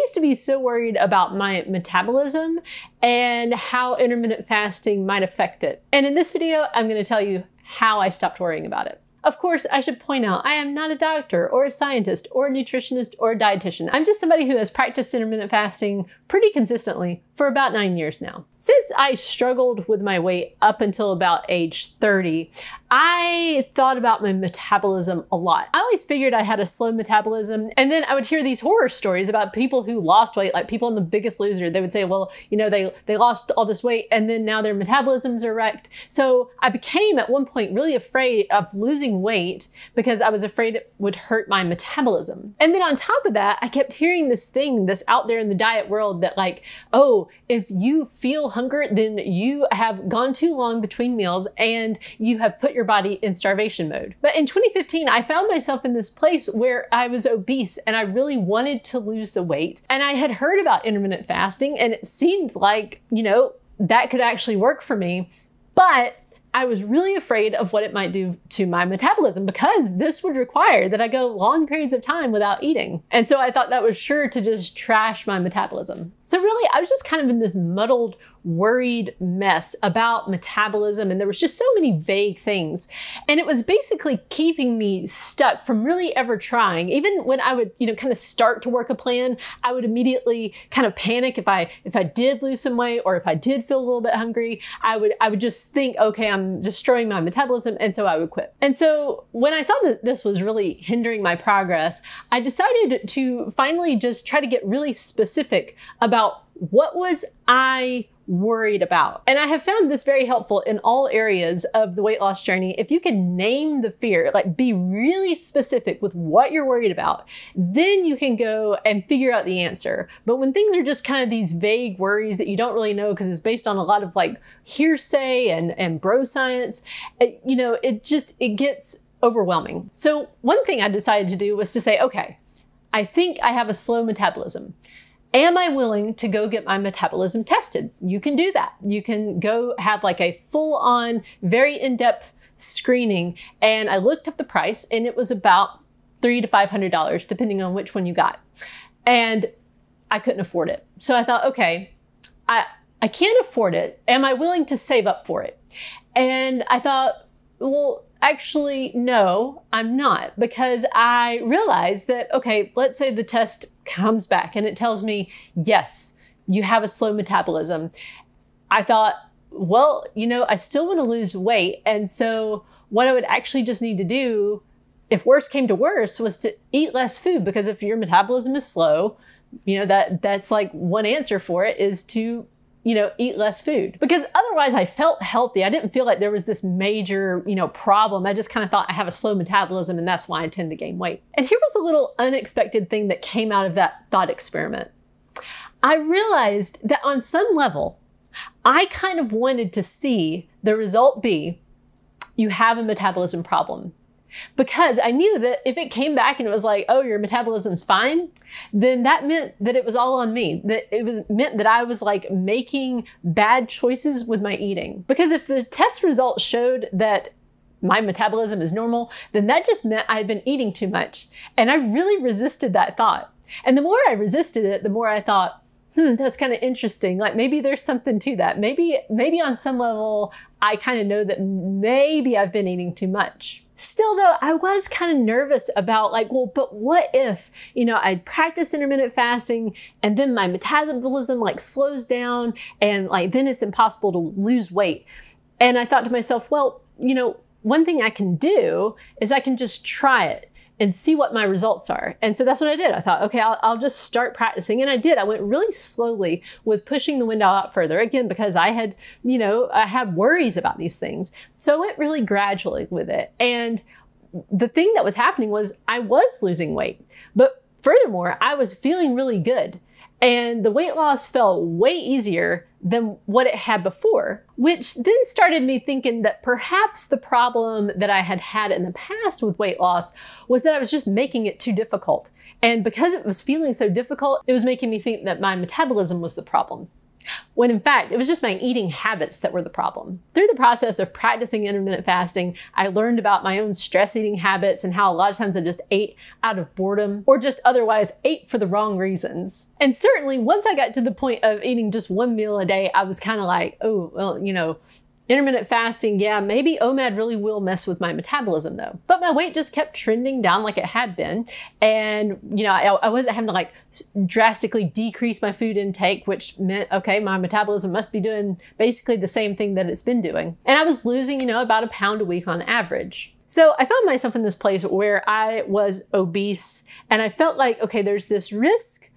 used to be so worried about my metabolism and how intermittent fasting might affect it. And in this video, I'm going to tell you how I stopped worrying about it. Of course, I should point out, I am not a doctor or a scientist or a nutritionist or a dietitian. I'm just somebody who has practiced intermittent fasting pretty consistently for about 9 years now. Since I struggled with my weight up until about age 30, I thought about my metabolism a lot. I always figured I had a slow metabolism, and then I would hear these horror stories about people who lost weight, like people in The Biggest Loser. They would say, well, you know, they lost all this weight and then now their metabolisms are wrecked. So I became at one point really afraid of losing weight because I was afraid it would hurt my metabolism. And then on top of that, I kept hearing this thing that's out there in the diet world that like, oh, if you feel hunger, then you have gone too long between meals and you have put your body in starvation mode. But in 2015, I found myself in this place where I was obese and I really wanted to lose the weight. And I had heard about intermittent fasting and it seemed like, you know, that could actually work for me. But I was really afraid of what it might do to my metabolism because this would require that I go long periods of time without eating. And so I thought that was sure to just trash my metabolism. So really, I was just kind of in this muddled, worried mess about metabolism, and there was just so many vague things. And it was basically keeping me stuck from really ever trying. Even when I would, you know, kind of start to work a plan, I would immediately kind of panic if I did lose some weight or if I did feel a little bit hungry. I would just think, okay, I'm destroying my metabolism, and so I would quit. And so when I saw that this was really hindering my progress, I decided to finally just try to get really specific about what was I worried about. And I have found this very helpful in all areas of the weight loss journey. If you can name the fear, like be really specific with what you're worried about, then you can go and figure out the answer. But when things are just kind of these vague worries that you don't really know because it's based on a lot of like hearsay and bro science, you know, it gets overwhelming. So one thing I decided to do was to say, okay, I think I have a slow metabolism. Am I willing to go get my metabolism tested? You can do that. You can go have like a full-on, very in-depth screening. And I looked up the price and it was about $300 to $500, depending on which one you got. And I couldn't afford it. So I thought, okay, I can't afford it. Am I willing to save up for it? And I thought, well, actually, no, I'm not, because I realized that, okay, let's say the test comes back and it tells me, yes, you have a slow metabolism. I thought, well, you know, I still want to lose weight. And so what I would actually just need to do, if worse came to worse, was to eat less food, because if your metabolism is slow, you know, that's like one answer for it is to, you know, eat less food. Because otherwise I felt healthy. I didn't feel like there was this major, you know, problem. I just kind of thought I have a slow metabolism and that's why I tend to gain weight. And here was a little unexpected thing that came out of that thought experiment. I realized that on some level, I kind of wanted to see the result be, you have a metabolism problem. Because I knew that if it came back and it was like, oh, your metabolism's fine, then that meant that it was all on me. That meant that I was like making bad choices with my eating. Because if the test results showed that my metabolism is normal, then that just meant I had been eating too much. And I really resisted that thought. And the more I resisted it, the more I thought, that's kind of interesting. Like maybe there's something to that. Maybe on some level, I kind of know that maybe I've been eating too much. Still though, I was kind of nervous about like, well, but what if, you know, I practice intermittent fasting and then my metabolism like slows down and like, then it's impossible to lose weight. And I thought to myself, well, you know, one thing I can do is I can just try it and see what my results are. And so that's what I did. I thought, okay, I'll just start practicing. And I did. I went really slowly with pushing the window out further, again, because I had, you know, I had worries about these things. So I went really gradually with it. And the thing that was happening was I was losing weight, but furthermore, I was feeling really good. And the weight loss felt way easier than what it had before, which then started me thinking that perhaps the problem that I had had in the past with weight loss was that I was just making it too difficult. And because it was feeling so difficult, it was making me think that my metabolism was the problem. when in fact, it was just my eating habits that were the problem. Through the process of practicing intermittent fasting, I learned about my own stress eating habits and how a lot of times I just ate out of boredom or just otherwise ate for the wrong reasons. And certainly once I got to the point of eating just one meal a day, I was kind of like, oh, well, you know, intermittent fasting, yeah, maybe OMAD really will mess with my metabolism though. But my weight just kept trending down like it had been. And, you know, I wasn't having to like drastically decrease my food intake, which meant, okay, my metabolism must be doing basically the same thing that it's been doing. And I was losing, you know, about a pound a week on average. So I found myself in this place where I was obese and I felt like, okay, there's this risk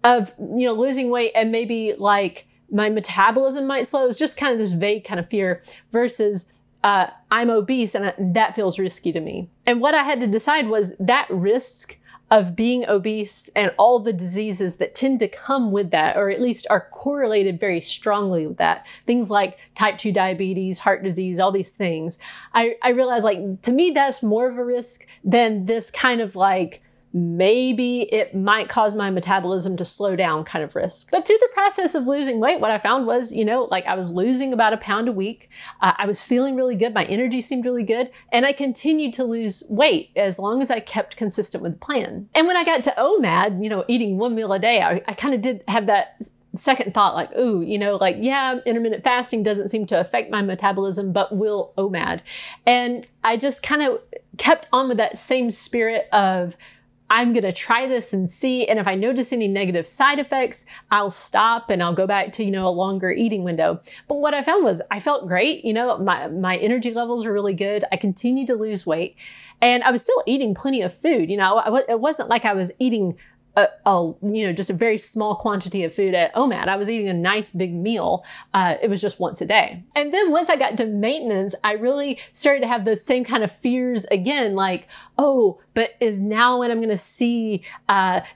of, you know, losing weight and maybe like my metabolism might slow. It's just kind of this vague kind of fear versus I'm obese and that feels risky to me. And what I had to decide was that risk of being obese and all the diseases that tend to come with that, or at least are correlated very strongly with that. Things like type 2 diabetes, heart disease, all these things. I realized like, to me, that's more of a risk than this kind of like, maybe it might cause my metabolism to slow down kind of risk. But through the process of losing weight, what I found was, you know, like I was losing about a pound a week. I was feeling really good. My energy seemed really good. And I continued to lose weight as long as I kept consistent with the plan. And when I got to OMAD, you know, eating one meal a day, I kind of did have that second thought, like, ooh, you know, like, yeah, intermittent fasting doesn't seem to affect my metabolism, but will OMAD. And I just kind of kept on with that same spirit of, I'm going to try this and see. And if I notice any negative side effects, I'll stop and I'll go back to, you know, a longer eating window. But what I found was I felt great. You know, my energy levels were really good. I continued to lose weight and I was still eating plenty of food. You know, it wasn't like I was eating you know, just a very small quantity of food at OMAD. I was eating a nice big meal. It was just once a day. And then once I got to maintenance, I really started to have those same kind of fears again, like, oh, but is now when I'm going to see,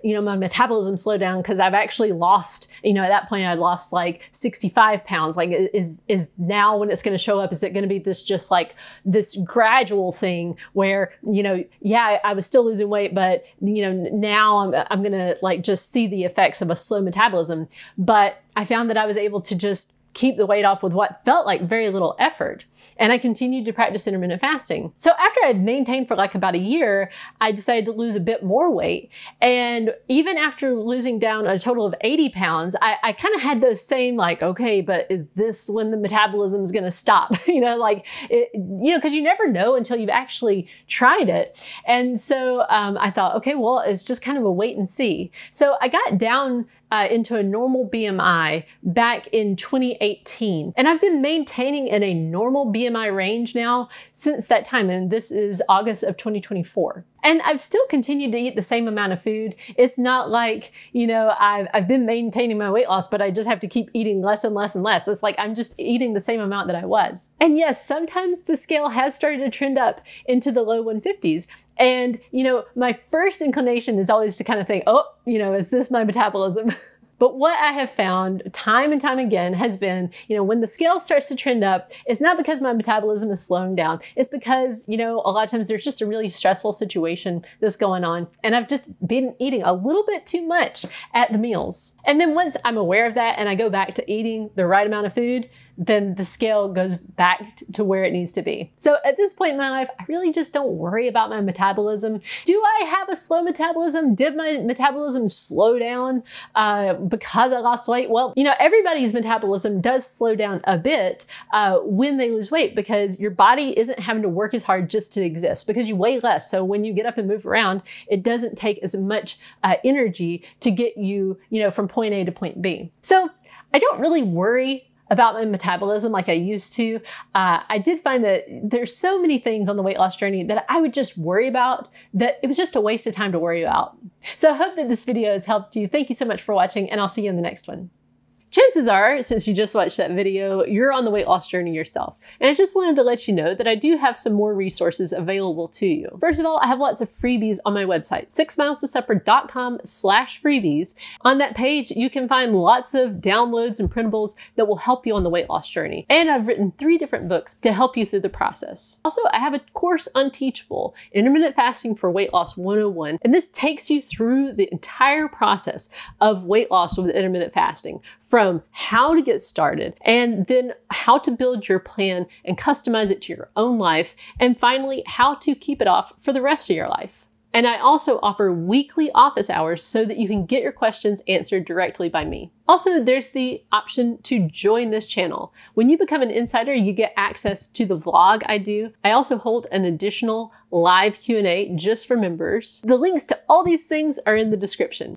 you know, my metabolism slow down because I've actually lost, you know, at that point I'd lost like 65 pounds. Like is now when it's going to show up, is it going to be this just like this gradual thing where, you know, yeah, I was still losing weight, but, you know, now I'm going to like just see the effects of a slow metabolism. But I found that I was able to just keep the weight off with what felt like very little effort. And I continued to practice intermittent fasting. So after I'd maintained for like about a year, I decided to lose a bit more weight. And even after losing down a total of 80 pounds, I kind of had those same like, okay, but is this when the metabolism is going to stop? You know, like, you know, because you never know until you've actually tried it. And so I thought, okay, well, it's just kind of a wait and see. So I got down into a normal BMI back in 2018. And I've been maintaining in a normal BMI range now since that time. And this is August of 2024. And I've still continued to eat the same amount of food. It's not like, you know, I've been maintaining my weight loss, but I just have to keep eating less and less and less. It's like I'm just eating the same amount that I was. And yes, sometimes the scale has started to trend up into the low 150s. And, you know, my first inclination is always to kind of think, oh, you know, is this my metabolism? But what I have found time and time again has been, you know, when the scale starts to trend up, it's not because my metabolism is slowing down. It's because, you know, a lot of times there's just a really stressful situation that's going on. And I've just been eating a little bit too much at the meals. And then once I'm aware of that and I go back to eating the right amount of food, then the scale goes back to where it needs to be. So at this point in my life, I really just don't worry about my metabolism. Do I have a slow metabolism? Did my metabolism slow down because I lost weight? Well, you know, everybody's metabolism does slow down a bit when they lose weight because your body isn't having to work as hard just to exist because you weigh less. So when you get up and move around, it doesn't take as much energy to get you, you know, from point A to point B. So I don't really worry about my metabolism like I used to. I did find that there's so many things on the weight loss journey that I would just worry about that it was just a waste of time to worry about. So I hope that this video has helped you. Thank you so much for watching, and I'll see you in the next one. Chances are, since you just watched that video, you're on the weight loss journey yourself. And I just wanted to let you know that I do have some more resources available to you. First of all, I have lots of freebies on my website, 6milestosupper.com/freebies. On that page, you can find lots of downloads and printables that will help you on the weight loss journey. And I've written 3 different books to help you through the process. Also, I have a course on Teachable, Intermittent Fasting for Weight Loss 101. And this takes you through the entire process of weight loss with intermittent fasting, from how to get started, and then how to build your plan and customize it to your own life, and finally, how to keep it off for the rest of your life. And I also offer weekly office hours so that you can get your questions answered directly by me. Also, there's the option to join this channel. When you become an insider, you get access to the vlog I do. I also hold an additional live Q&A just for members. The links to all these things are in the description.